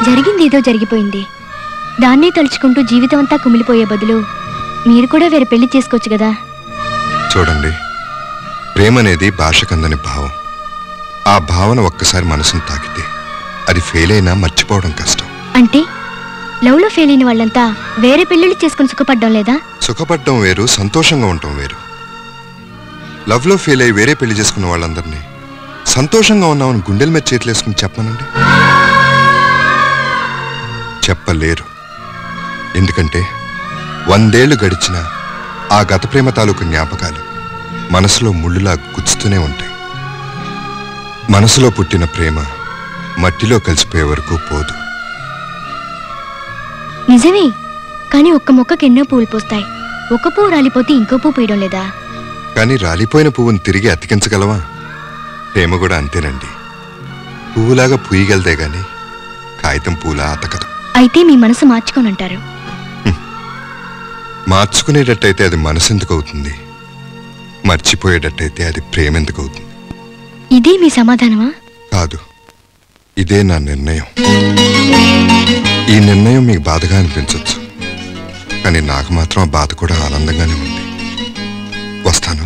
జరిగిందేదో జరిగిపోయింది. దాన్నే తలుచుకుంటూ జీవితం అంతా కుమిలిపోయే బదులు మీరు కూడా వేరే పెళ్లి చేసుకోవచ్చు కదా. చూడండి, ప్రేమ అనేది భాషకందని భావం. ఆ భావన ఒక్కసారి మనసును తాకితే అది ఫెయిల్ అయినా మర్చిపోవడం కష్టం. అంటే లవ్లో ఫెయిల్ అయిన వాళ్ళంతా వేరే పెళ్లిళ్ళు చేసుకుని సుఖపడ్డం లేదా? సుఖపడ్డం వేరు, సంతోషంగా ఉండటం వేరు. లవ్లో ఫెయిల్ అయ్యి వేరే పెళ్లి చేసుకున్న వాళ్ళందరినీ సంతోషంగా ఉన్నామని గుండెల మీద చేతులు వేసుకుని చెప్పనండి. చెప్పలేరు. ఎందుకంటే 100 ఏళ్లు గడిచినా ఆ గత ప్రేమ తాలూకు జ్ఞాపకాలు మనసులో ముళ్ళులా గుచ్చుతూనే ఉంటాయి. మనసులో పుట్టిన ప్రేమ మట్టిలో కలిసిపోయే వరకు పోదు. నిజమే, కానీ ఒక్క మొక్కకి ఎన్నో పువ్వులు పూస్తాయి. ఒక పువ్వు రాలిపోతే ఇంకో పువ్వు పూయడం లేదా? కానీ రాలిపోయిన పువ్వును తిరిగి అతికించగలవా? ప్రేమ కూడా అంతేనండి. పువ్వులాగా పూయగలదే గాని కాగితం పూలా అతకదు. అయితే మీ మనసు మార్చుకోనంటారు. మార్చుకునేటట్టయితే అది మనసు ఎందుకు అవుతుంది? మర్చిపోయేటట్టయితే అది ప్రేమ ఎందుకు అవుతుంది? ఇదే మీ సమాధానమా? కాదు, ఇదే నా నిర్ణయం. ఈ నిర్ణయం మీకు బాధగా అనిపించవచ్చు, కానీ నాకు మాత్రం ఆ బాధ కూడా ఆనందంగానే ఉంది. వస్తాను.